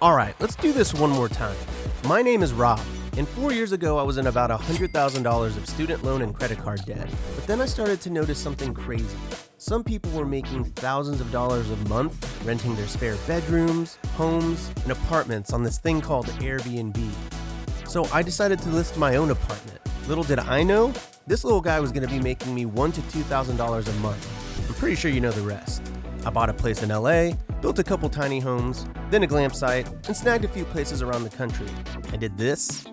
Alright, let's do this one more time. My name is Rob, and 4 years ago I was in about $100,000 of student loan and credit card debt. But then I started to notice something crazy. Some people were making thousands of dollars a month, renting their spare bedrooms, homes, and apartments on this thing called Airbnb. So I decided to list my own apartment. Little did I know, this little guy was going to be making me $1,000 to $2,000 a month. I'm pretty sure you know the rest. I bought a place in LA, built a couple tiny homes, then a glam site, and snagged a few places around the country. I did this.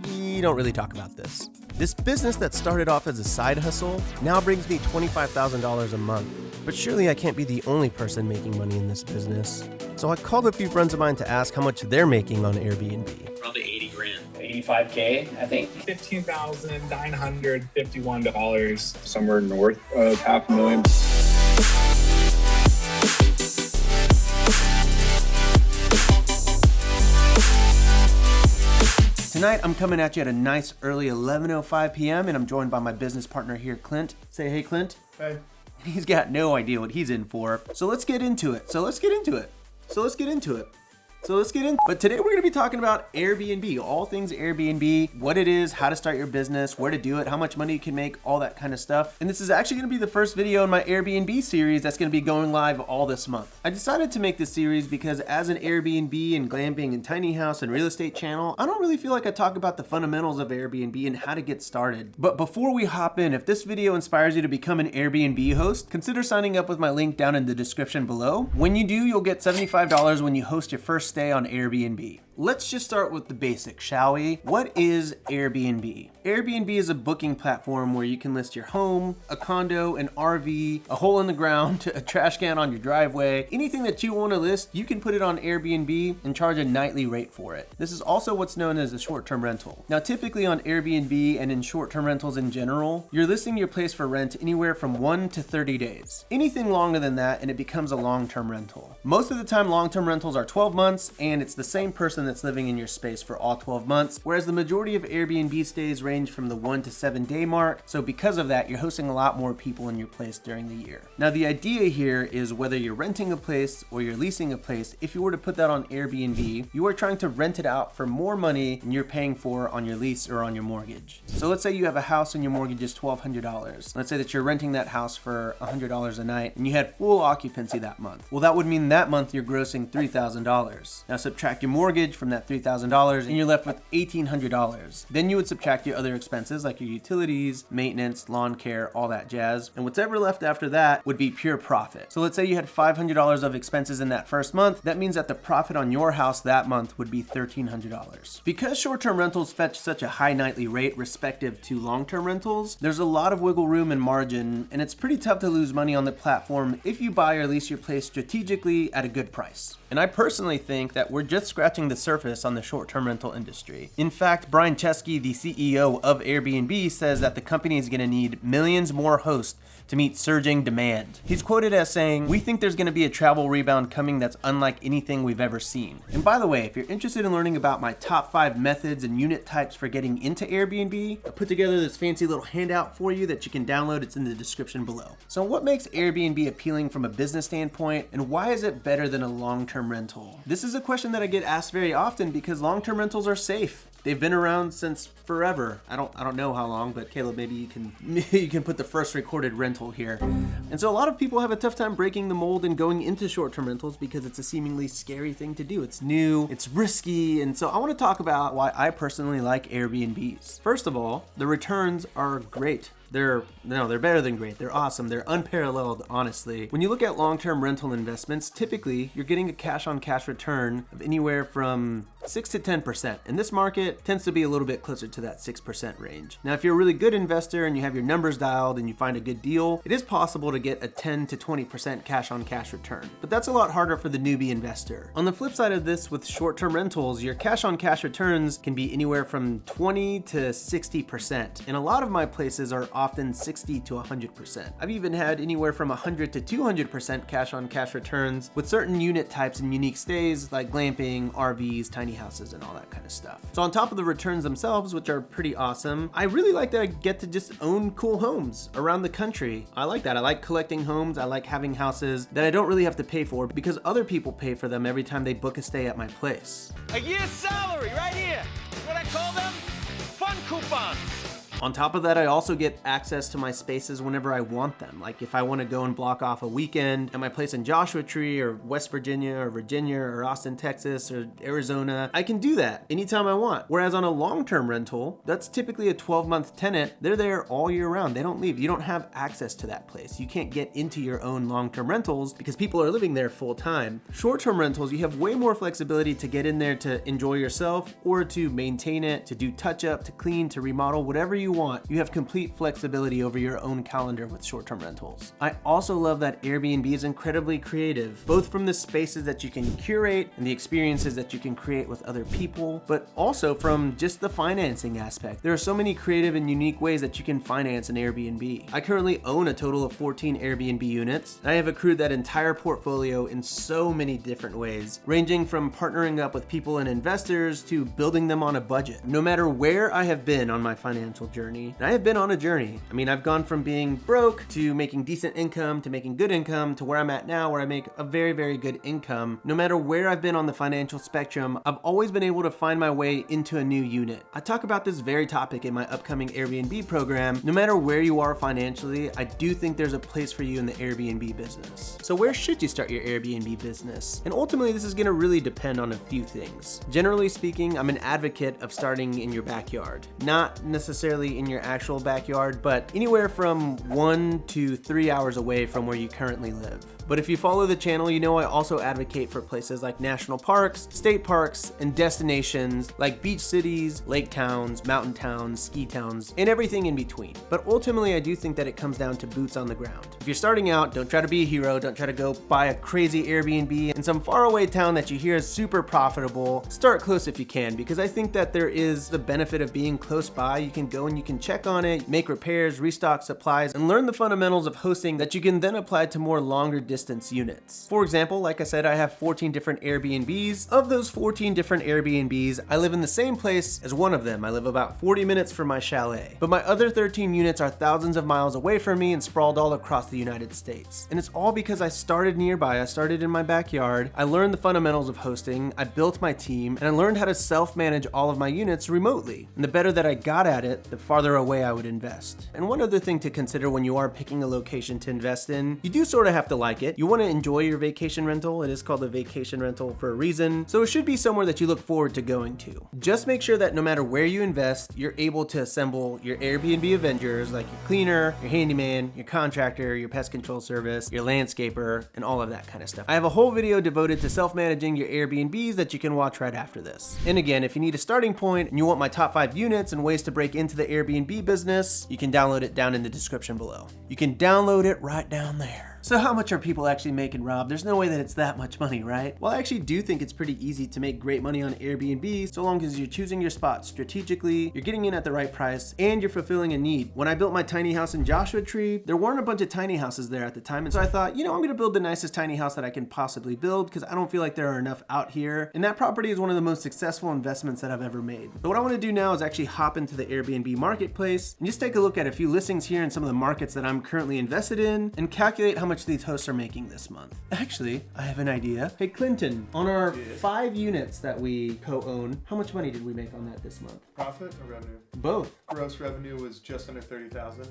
We don't really talk about this. This business that started off as a side hustle now brings me $25,000 a month. But surely I can't be the only person making money in this business. So I called a few friends of mine to ask how much they're making on Airbnb. Probably 80 grand. 85K, I think. $15,951. Somewhere north of $500,000. Tonight, I'm coming at you at a nice early 11:05 p.m. and I'm joined by my business partner here, Clint. Say hey, Clint. Hey. He's got no idea what he's in for. So let's get into it. But today we're gonna be talking about Airbnb, all things Airbnb, what it is, how to start your business, where to do it, how much money you can make, all that kind of stuff. And this is actually gonna be the first video in my Airbnb series that's gonna be going live all this month. I decided to make this series because as an Airbnb and glamping and tiny house and real estate channel, I don't really feel like I talk about the fundamentals of Airbnb and how to get started. But before we hop in, if this video inspires you to become an Airbnb host, consider signing up with my link down in the description below. When you do, you'll get $75 when you host your first stay on Airbnb. Let's just start with the basics, shall we? What is Airbnb? Airbnb is a booking platform where you can list your home, a condo, an RV, a hole in the ground, a trash can on your driveway. Anything that you want to list, you can put it on Airbnb and charge a nightly rate for it. This is also what's known as a short-term rental. Now, typically on Airbnb and in short-term rentals in general, you're listing your place for rent anywhere from 1 to 30 days. Anything longer than that and it becomes a long-term rental. Most of the time, long-term rentals are 12 months and it's the same person that's living in your space for all 12 months, whereas the majority of Airbnb stays range from the 1 to 7 day mark. So because of that, you're hosting a lot more people in your place during the year. Now, the idea here is whether you're renting a place or you're leasing a place, if you were to put that on Airbnb, you are trying to rent it out for more money than you're paying for on your lease or on your mortgage. So let's say you have a house and your mortgage is $1,200. Let's say that you're renting that house for $100 a night and you had full occupancy that month. Well, that would mean that month you're grossing $3,000. Now subtract your mortgage from that $3,000 and you're left with $1,800. Then you would subtract your other expenses like your utilities, maintenance, lawn care, all that jazz. And whatever left after that would be pure profit. So let's say you had $500 of expenses in that first month. That means that the profit on your house that month would be $1,300. Because short-term rentals fetch such a high nightly rate respective to long-term rentals, there's a lot of wiggle room and margin, and it's pretty tough to lose money on the platform if you buy or lease your place strategically at a good price. And I personally think that we're just scratching the surface on the short-term rental industry. In fact, Brian Chesky, the CEO of Airbnb, says that the company is going to need millions more hosts to meet surging demand. He's quoted as saying, "We think there's going to be a travel rebound coming that's unlike anything we've ever seen." And by the way, if you're interested in learning about my top 5 methods and unit types for getting into Airbnb, I put together this fancy little handout for you that you can download. It's in the description below. So what makes Airbnb appealing from a business standpoint, and why is it better than a long-term rental? This is a question that I get asked very often because long-term rentals are safe. They've been around since forever. I don't know how long, but Caleb, maybe you can put the first recorded rental here. And so a lot of people have a tough time breaking the mold and going into short-term rentals because it's a seemingly scary thing to do. It's new, it's risky, and so I want to talk about why I personally like Airbnbs. First of all, the returns are great. They're better than great. They're awesome. They're unparalleled, honestly. When you look at long-term rental investments, typically you're getting a cash-on-cash return of anywhere from 6 to 10%. And this market tends to be a little bit closer to that 6% range. Now, if you're a really good investor and you have your numbers dialed and you find a good deal, it is possible to get a 10 to 20% cash-on-cash return. But that's a lot harder for the newbie investor. On the flip side of this, with short-term rentals, your cash-on-cash returns can be anywhere from 20 to 60%. And a lot of my places are often 60 to 100%. I've even had anywhere from 100 to 200% cash on cash returns with certain unit types and unique stays like glamping, RVs, tiny houses and all that kind of stuff. So on top of the returns themselves, which are pretty awesome, I really like that I get to just own cool homes around the country. I like that. I like collecting homes. I like having houses that I don't really have to pay for because other people pay for them every time they book a stay at my place. A year's salary right here. What I call them? Fun coupons. On top of that, I also get access to my spaces whenever I want them. Like if I want to go and block off a weekend at my place in Joshua Tree or West Virginia or Austin, Texas or Arizona, I can do that anytime I want. Whereas on a long-term rental, that's typically a 12-month tenant. They're there all year round. They don't leave. You don't have access to that place. You can't get into your own long-term rentals because people are living there full time. Short-term rentals, you have way more flexibility to get in there to enjoy yourself or to maintain it, to do touch-up, to clean, to remodel, whatever you want. You have complete flexibility over your own calendar with short-term rentals. I also love that Airbnb is incredibly creative, both from the spaces that you can curate and the experiences that you can create with other people, but also from just the financing aspect. There are so many creative and unique ways that you can finance an Airbnb. I currently own a total of 14 Airbnb units. I have accrued that entire portfolio in so many different ways, ranging from partnering up with people and investors to building them on a budget. No matter where I have been on my financial journey, and I have been on a journey. I mean, I've gone from being broke to making decent income to making good income to where I'm at now where I make a very, very good income. No matter where I've been on the financial spectrum, I've always been able to find my way into a new unit. I talk about this very topic in my upcoming Airbnb program. No matter where you are financially, I do think there's a place for you in the Airbnb business. So where should you start your Airbnb business? And ultimately, this is gonna really depend on a few things. Generally speaking, I'm an advocate of starting in your backyard. Not necessarily in your actual backyard, but anywhere from 1 to 3 hours away from where you currently live. But if you follow the channel, you know I also advocate for places like national parks, state parks, and destinations like beach cities, lake towns, mountain towns, ski towns, and everything in between. But ultimately, I do think that it comes down to boots on the ground. If you're starting out, don't try to be a hero. Don't try to go buy a crazy Airbnb in some faraway town that you hear is super profitable. Start close if you can, because I think that there is the benefit of being close by. You can go and you can check on it, make repairs, restock supplies, and learn the fundamentals of hosting that you can then apply to more longer distance units. For example, like I said, I have 14 different Airbnbs. Of those 14 different Airbnbs, I live in the same place as one of them. I live about 40 minutes from my chalet. But my other 13 units are thousands of miles away from me and sprawled all across the United States. And it's all because I started nearby. I started in my backyard. I learned the fundamentals of hosting. I built my team, and I learned how to self-manage all of my units remotely. And the better that I got at it, the farther away I would invest. And one other thing to consider when you are picking a location to invest in, you do sort of have to like it. You want to enjoy your vacation rental. It is called a vacation rental for a reason. So it should be somewhere that you look forward to going to. Just make sure that no matter where you invest, you're able to assemble your Airbnb Avengers, like your cleaner, your handyman, your contractor, your pest control service, your landscaper, and all of that kind of stuff. I have a whole video devoted to self-managing your Airbnbs that you can watch right after this. And again, if you need a starting point and you want my top 5 units and ways to break into the Airbnb business, you can download it down in the description below. You can download it right down there. So how much are people actually making, Rob? There's no way that it's that much money, right? Well, I actually do think it's pretty easy to make great money on Airbnb so long as you're choosing your spot strategically, you're getting in at the right price, and you're fulfilling a need. When I built my tiny house in Joshua Tree, there weren't a bunch of tiny houses there at the time, and so I thought, you know, I'm gonna build the nicest tiny house that I can possibly build because I don't feel like there are enough out here. And that property is one of the most successful investments that I've ever made. But what I wanna do now is actually hop into the Airbnb marketplace and just take a look at a few listings here in some of the markets that I'm currently invested in and calculate how much these hosts are making this month. Actually, I have an idea. Hey Clinton, on our 5 units that we co-own, how much money did we make on that this month? Profit or revenue? Both. Gross revenue was just under 30,000.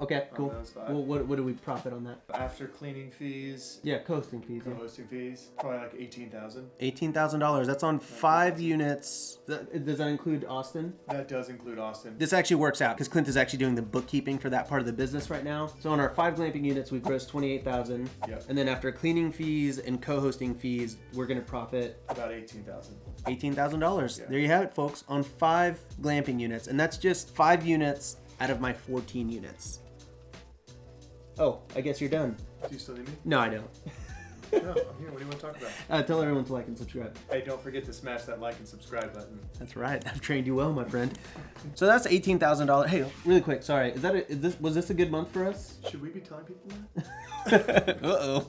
Okay, cool. those 5. Well, what do we profit on that? After cleaning fees, Yeah, co-hosting fees. Yeah. co-hosting fees, probably like 18,000. $18,000. That's on 5 units. Does that include Austin? That does include Austin. This actually works out because Clint is actually doing the bookkeeping for that part of the business right now. So on our 5 glamping units, we grossed 28,000. Yep. And then after cleaning fees and co-hosting fees, we're gonna profit About 18,000. $18,000. Yeah. There you have it, folks, on 5 glamping units. And that's just 5 units out of my 14 units. Oh, I guess you're done. Do you still need me? No, I don't. No, I'm here. What do you want to talk about? Tell everyone to like and subscribe. Hey, don't forget to smash that like and subscribe button. That's right. I've trained you well, my friend. So that's $18,000. Hey, really quick. Sorry. Was this a good month for us? Should we be telling people that? Uh-oh.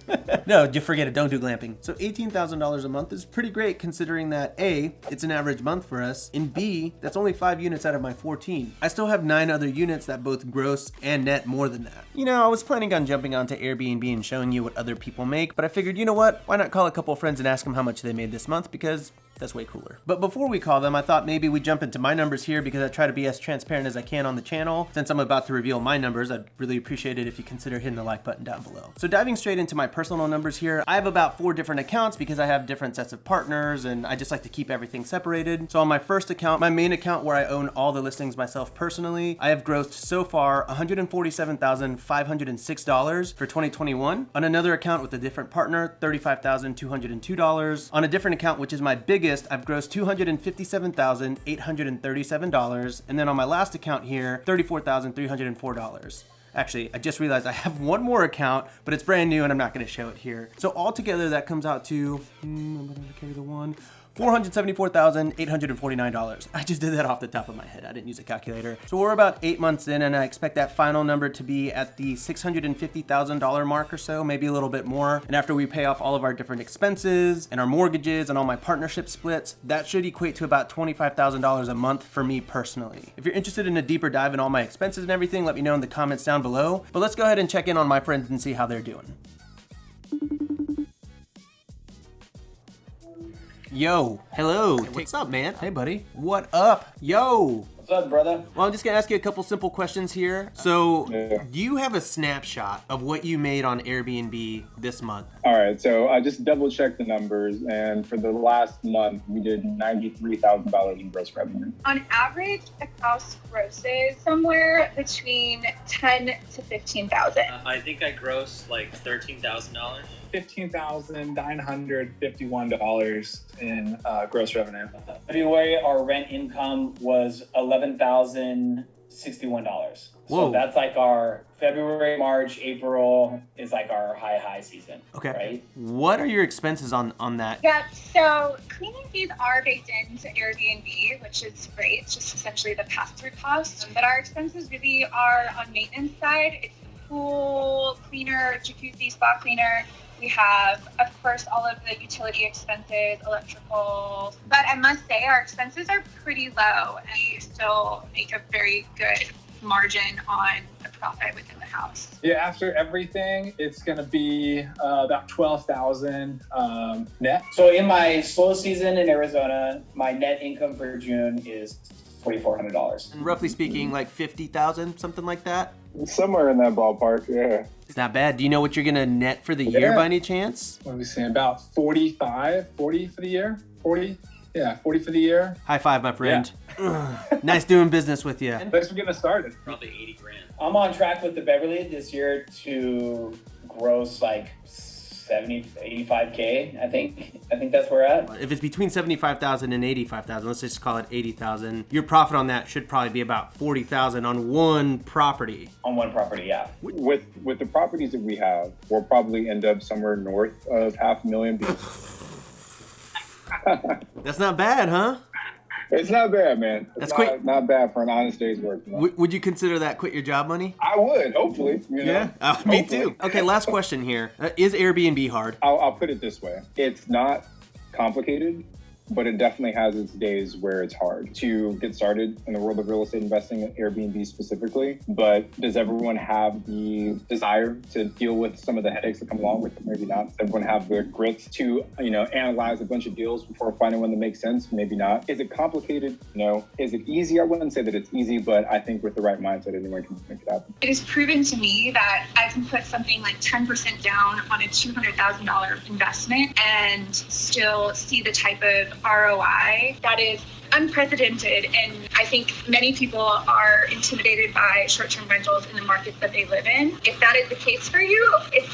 No, you forget it. Don't do glamping. So $18,000 a month is pretty great considering that A, it's an average month for us, and B, that's only 5 units out of my 14. I still have 9 other units that both gross and net more than that. You know, I was planning on jumping onto Airbnb and showing you what other people make, but I figured, you know what? Why not call a couple friends and ask them how much they made this month, because that's way cooler. But before we call them, I thought maybe we'd jump into my numbers here because I try to be as transparent as I can on the channel. Since I'm about to reveal my numbers, I'd really appreciate it if you consider hitting the like button down below. So diving straight into my personal numbers here, I have about 4 different accounts because I have different sets of partners and I just like to keep everything separated. So on my first account, my main account where I own all the listings myself personally, I have grossed so far $147,506 for 2021. On another account with a different partner, $35,202. On a different account, which is my biggest, I've grossed $257,837, and then on my last account here, $34,304. Actually, I just realized I have one more account, but it's brand new and I'm not going to show it here. So altogether, that comes out to, I'm going to carry the one, $474,849. I just did that off the top of my head. I didn't use a calculator. So we're about 8 months in and I expect that final number to be at the $650,000 mark or so, maybe a little bit more. And after we pay off all of our different expenses and our mortgages and all my partnership splits, that should equate to about $25,000 a month for me personally. If you're interested in a deeper dive in all my expenses and everything, let me know in the comments down below. But let's go ahead and check in on my friends and see how they're doing. Yo, hello. Hey, what's up, man? Hey, buddy. What up? Yo. What's up, brother? Well, I'm just gonna ask you a couple simple questions here. So, do you have a snapshot of what you made on Airbnb this month? All right, so I just double checked the numbers, and for the last month, we did $93,000 in gross revenue. On average, a house grosses somewhere between $10,000 to $15,000. I think I grossed like $13,000. $15,951 in gross revenue. February, our rent income was $11,061. Whoa. So that's like our February, March, April is like our high season. Okay. Right? What are your expenses on that? Yeah, so cleaning fees are baked into Airbnb, which is great. It's just essentially the pass-through cost. But our expenses really are on maintenance side. It's the pool cleaner, jacuzzi, spa cleaner. We have, of course, all of the utility expenses, electrical. But I must say our expenses are pretty low and we still make a very good margin on the profit within the house. Yeah, after everything, it's going to be about $12,000 net. So in my slow season in Arizona, my net income for June is $4,400. And roughly speaking, like 50,000, something like that? Somewhere in that ballpark, yeah. It's not bad. Do you know what you're gonna net for the year by any chance? What are we saying? About 40 for the year? 40? Yeah, 40 for the year. High five, my friend. Nice doing business with you. Thanks for getting us started. Probably 80 grand. I'm on track with the Beverly this year to gross like 85K, I think that's where we're at. If it's between 75,000 and 85,000, let's just call it 80,000. Your profit on that should probably be about 40,000 on one property. On one property, yeah. With the properties that we have, we'll probably end up somewhere north of $500,000. That's not bad, huh? It's not bad, man. That's quick. Not bad for an honest day's work. You know? Would you consider that quit your job money? I would, hopefully. You know? Yeah, me Hopefully. too. Okay, last question here. Is Airbnb hard? I'll put it this way. It's not complicated, but it definitely has its days where it's hard to get started in the world of real estate investing, Airbnb specifically. But does everyone have the desire to deal with some of the headaches that come along with it? Maybe not. Does everyone have the grit to, analyze a bunch of deals before finding one that makes sense? Maybe not. Is it complicated? No. Is it easy? I wouldn't say that it's easy, but I think with the right mindset, anyone can make it happen. It is proven to me that I can put something like 10% down on a $200,000 investment and still see the type of ROI that is unprecedented. And I think many people are intimidated by short-term rentals in the markets that they live in. If that is the case for you, it's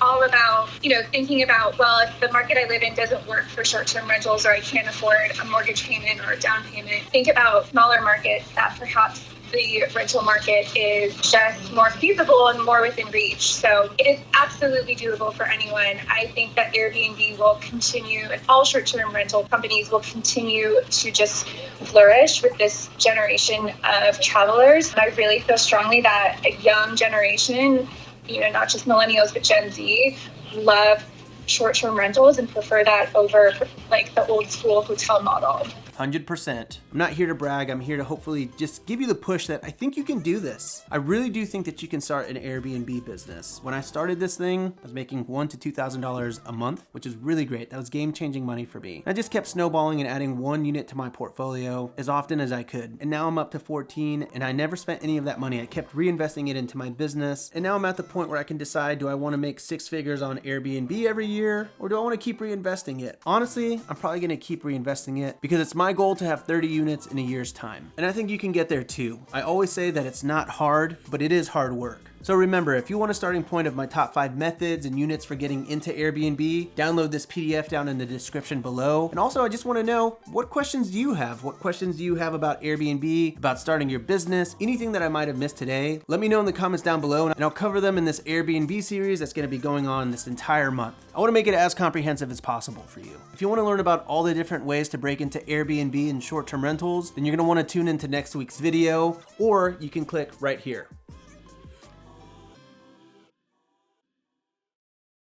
all about, thinking about, well, if the market I live in doesn't work for short-term rentals or I can't afford a mortgage payment or a down payment, think about smaller markets that perhaps the rental market is just more feasible and more within reach. So it is absolutely doable for anyone. I think that Airbnb will continue, and all short-term rental companies will continue to just flourish with this generation of travelers. I really feel strongly that a young generation, not just millennials, but Gen Z, love short-term rentals and prefer that over like the old school hotel model. 100%. I'm not here to brag. I'm here to hopefully just give you the push that I think you can do this. I really do think that you can start an Airbnb business. When I started this thing, I was making $1,000 to $2,000 a month, which is really great. That was game-changing money for me. I just kept snowballing and adding one unit to my portfolio as often as I could. And now I'm up to 14, and I never spent any of that money. I kept reinvesting it into my business. And now I'm at the point where I can decide, do I want to make 6 figures on Airbnb every year, or do I want to keep reinvesting it? Honestly, I'm probably going to keep reinvesting it because it's my goal to have 30 units in a year's time. And I think you can get there too. I always say that it's not hard, but it is hard work. So remember, if you want a starting point of my top 5 methods and units for getting into Airbnb, download this PDF down in the description below. And also, I just want to know, what questions do you have? What questions do you have about Airbnb, about starting your business, anything that I might have missed today? Let me know in the comments down below, and I'll cover them in this Airbnb series that's going to be going on this entire month. I want to make it as comprehensive as possible for you. If you want to learn about all the different ways to break into Airbnb and short-term rentals, then you're going to want to tune into next week's video, or you can click right here.